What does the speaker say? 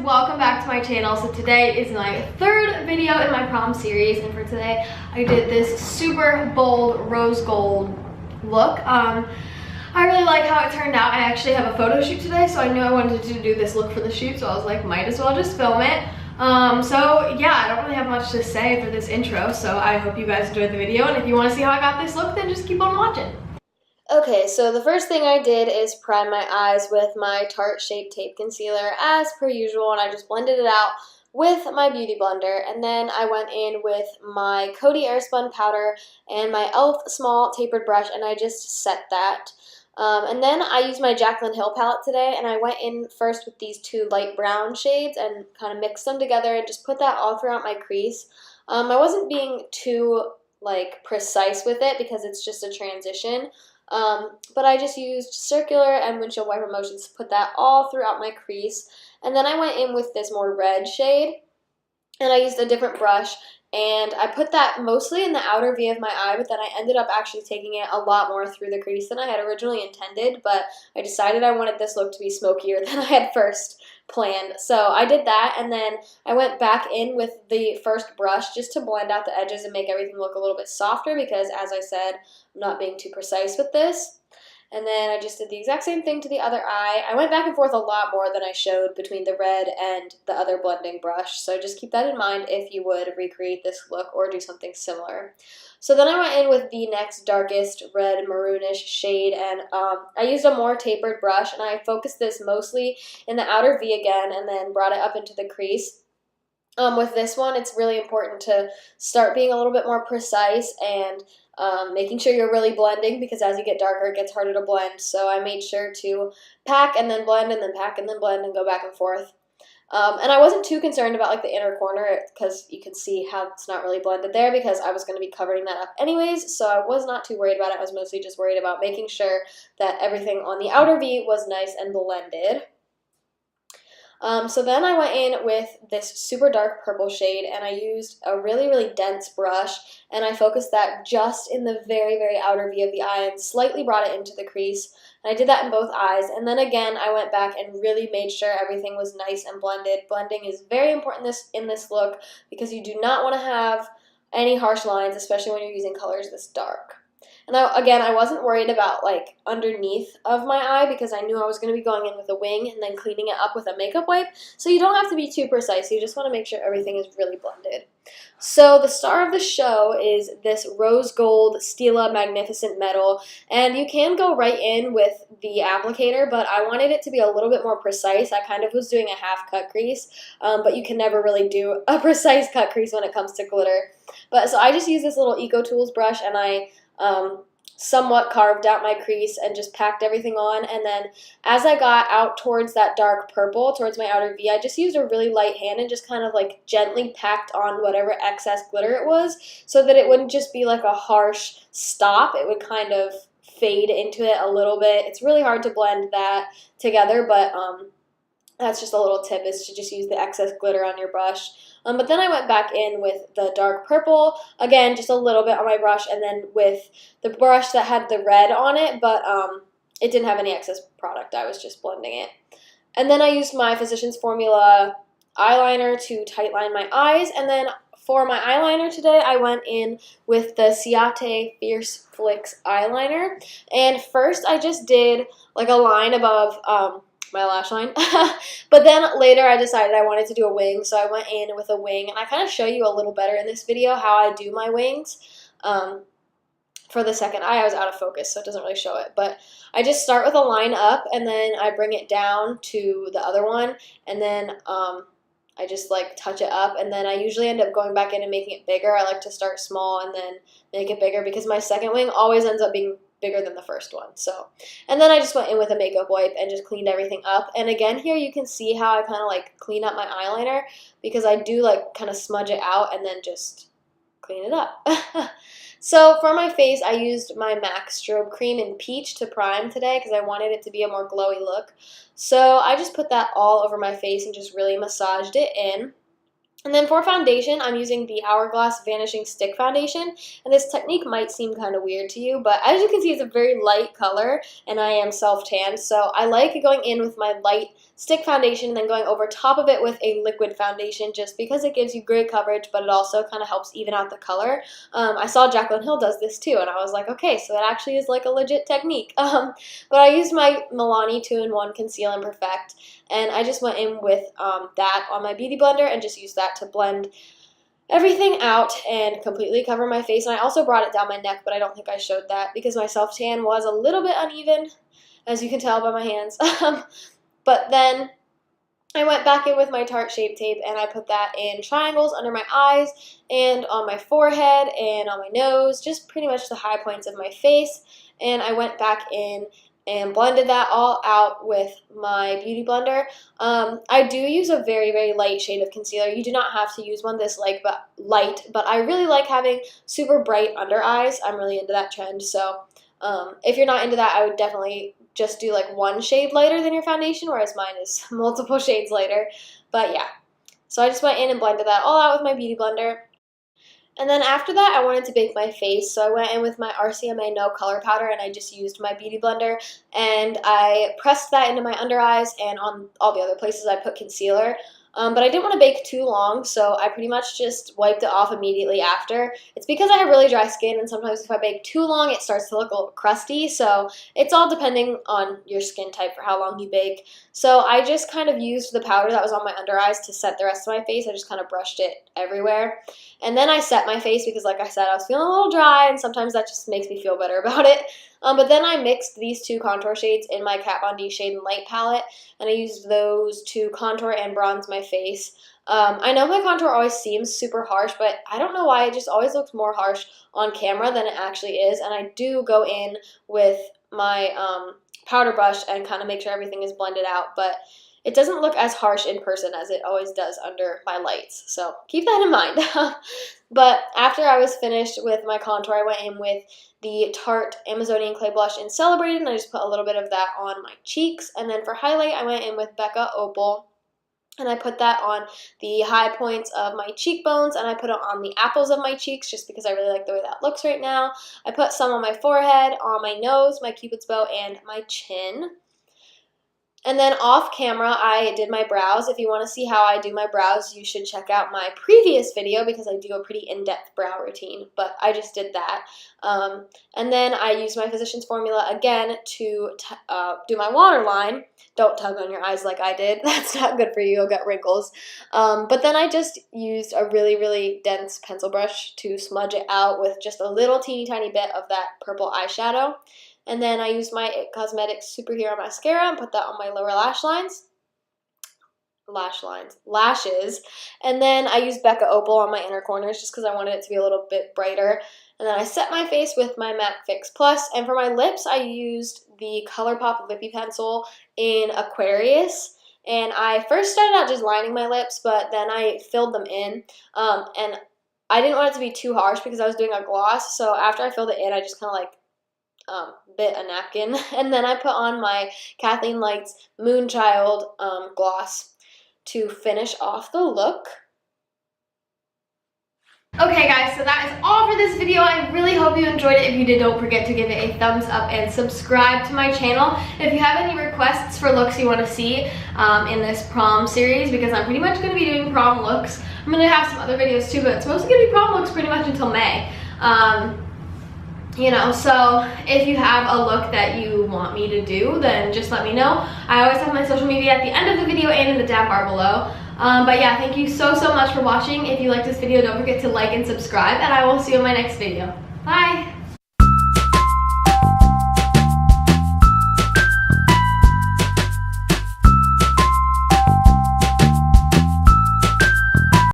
welcome back to my channel. So today is my third video in my prom series, and for today I did this super bold rose gold look. I really like how it turned out. I actually have a photo shoot today, so I knew I wanted to do this look for the shoot, so I was like, might as well just film it. So yeah, I don't really have much to say for this intro, so I hope you guys enjoyed the video, and if you want to see how I got this look, then just keep on watching. Okay, so the first thing I did is prime my eyes with my Tarte Shape Tape Concealer as per usual, and I just blended it out with my Beauty Blender. And then I went in with my Coty Airspun powder and my e.l.f. small tapered brush, and I just set that. And then I used my Jaclyn Hill palette today, and I went in first with these two light brown shades and kind of mixed them together and just put that all throughout my crease. I wasn't being too precise with it because it's just a transition. But I just used circular and windshield wiper motions to put that all throughout my crease. And then I went in with this more red shade, and I used a different brush, and I put that mostly in the outer V of my eye, but then I ended up actually taking it a lot more through the crease than I had originally intended, but I decided I wanted this look to be smokier than I had first planned. So I did that, and then I went back in with the first brush just to blend out the edges and make everything look a little bit softer because, as I said, I'm not being too precise with this. And then I just did the exact same thing to the other eye. I went back and forth a lot more than I showed between the red and the other blending brush, so just keep that in mind if you would recreate this look or do something similar. So then I went in with the next darkest red maroonish shade, and I used a more tapered brush, and I focused this mostly in the outer V again and then brought it up into the crease. With this one, it's really important to start being a little bit more precise and making sure you're really blending, because as you get darker, it gets harder to blend. So I made sure to pack and then blend and then pack and then blend and go back and forth. And I wasn't too concerned about the inner corner because you can see how it's not really blended there because I was going to be covering that up anyways. So I was not too worried about it. I was mostly just worried about making sure that everything on the outer V was nice and blended. So then I went in with this super dark purple shade, and I used a really, really dense brush, and I focused that just in the very, very outer V of the eye and slightly brought it into the crease. And I did that in both eyes, and then again I went back and really made sure everything was nice and blended. Blending is very important in this look because you do not want to have any harsh lines, especially when you're using colors this dark. And I wasn't worried about underneath of my eye because I knew I was going to be going in with a wing and then cleaning it up with a makeup wipe. So you don't have to be too precise. You just want to make sure everything is really blended. So the star of the show is this rose gold Stila Magnificent Metal. And you can go right in with the applicator, but I wanted it to be a little bit more precise. I kind of was doing a half cut crease, but you can never really do a precise cut crease when it comes to glitter. But so I just used this little Eco Tools brush, and I somewhat carved out my crease and just packed everything on. And then as I got out towards that dark purple, towards my outer V, I just used a really light hand and just kind of gently packed on whatever excess glitter it was so that it wouldn't just be a harsh stop. It would kind of fade into it a little bit. It's really hard to blend that together, but that's just a little tip, is to just use the excess glitter on your brush. But then I went back in with the dark purple, again, just a little bit on my brush, and then with the brush that had the red on it, but it didn't have any excess product. I was just blending it. And then I used my Physicians Formula eyeliner to tightline my eyes, and then for my eyeliner today, I went in with the Ciate Fierce Flicks eyeliner. And first I just did a line above my lash line, but then later I decided I wanted to do a wing, so I went in with a wing, and I kind of show you a little better in this video how I do my wings. For the second eye, I was out of focus, so it doesn't really show it, but I just start with a line up, and then I bring it down to the other one, and then I just touch it up, and then I usually end up going back in and making it bigger. I like to start small and then make it bigger because my second wing always ends up being bigger than the first one. So, and then I just went in with a makeup wipe and just cleaned everything up. And again, here you can see how I kind of clean up my eyeliner because I do kind of smudge it out and then just clean it up. So for my face, I used my MAC Strobe Cream in Peach to prime today because I wanted it to be a more glowy look. So I just put that all over my face and just really massaged it in. And then for foundation, I'm using the Hourglass Vanishing Stick Foundation. And this technique might seem kind of weird to you, but as you can see, it's a very light color, and I am self-tanned. So I like going in with my light stick foundation and then going over top of it with a liquid foundation just because it gives you great coverage, but it also kind of helps even out the color. I saw Jaclyn Hill does this too, and I was like, okay, so it actually is like a legit technique. But I used my Milani 2-in-1 Conceal and Perfect, and I just went in with that on my beauty blender and just used that to blend everything out and completely cover my face. And I also brought it down my neck, but I don't think I showed that because my self-tan was a little bit uneven, as you can tell by my hands. But then I went back in with my Tarte Shape Tape and I put that in triangles under my eyes and on my forehead and on my nose, just pretty much the high points of my face. And I went back in and blended that all out with my beauty blender. I do use a very, very light shade of concealer. You do not have to use one this light, but I really like having super bright under eyes. I'm really into that trend. So if you're not into that, I would definitely just do like one shade lighter than your foundation, whereas mine is multiple shades lighter. But yeah, so I just went in and blended that all out with my beauty blender. And then after that, I wanted to bake my face, so I went in with my RCMA No Color Powder, and I just used my beauty blender, and I pressed that into my under eyes, and on all the other places I put concealer. But I didn't want to bake too long, so I pretty much just wiped it off immediately after. It's because I have really dry skin, and sometimes if I bake too long, it starts to look a little crusty, so it's all depending on your skin type for how long you bake. So I just kind of used the powder that was on my under eyes to set the rest of my face. I just kind of brushed it everywhere. And then I set my face because, like I said, I was feeling a little dry, and sometimes that just makes me feel better about it. But then I mixed these two contour shades in my Kat Von D Shade and Light palette, and I used those to contour and bronze my face. I know my contour always seems super harsh, but I don't know why. It just always looks more harsh on camera than it actually is, and I do go in with my powder brush and kind of make sure everything is blended out, but it doesn't look as harsh in person as it always does under my lights, so keep that in mind. But after I was finished with my contour, I went in with the Tarte Amazonian Clay Blush in Celebrated, and I just put a little bit of that on my cheeks. And then for highlight, I went in with Becca Opal, and I put that on the high points of my cheekbones, and I put it on the apples of my cheeks just because I really like the way that looks right now. I put some on my forehead, on my nose, my Cupid's bow, and my chin. And then off camera, I did my brows. If you want to see how I do my brows, you should check out my previous video because I do a pretty in-depth brow routine, but I just did that. And then I used my Physicians Formula again to do my waterline. Don't tug on your eyes like I did. That's not good for you. You'll get wrinkles. But then I just used a really, really dense pencil brush to smudge it out with just a little teeny tiny bit of that purple eyeshadow. And then I used my IT Cosmetics Superhero Mascara and put that on my lower lashes. And then I used Becca Opal on my inner corners just because I wanted it to be a little bit brighter. And then I set my face with my MAC Fix Plus. And for my lips, I used the ColourPop Lippy Pencil in Aquarius. And I first started out just lining my lips, but then I filled them in. And I didn't want it to be too harsh because I was doing a gloss. So after I filled it in, I just kind of like bit a napkin, and then I put on my Kathleen Lights Moonchild gloss to finish off the look. Okay guys, so that is all for this video. I really hope you enjoyed it. If you did, don't forget to give it a thumbs up and subscribe to my channel. If you have any requests for looks you want to see in this prom series, because I'm pretty much going to be doing prom looks. I'm going to have some other videos too, but it's mostly going to be prom looks pretty much until May. You know, so if you have a look that you want me to do, then just let me know. I always have my social media at the end of the video and in the down bar below. But yeah, thank you so much for watching. If you like this video, don't forget to like and subscribe, and I will see you in my next video. Bye!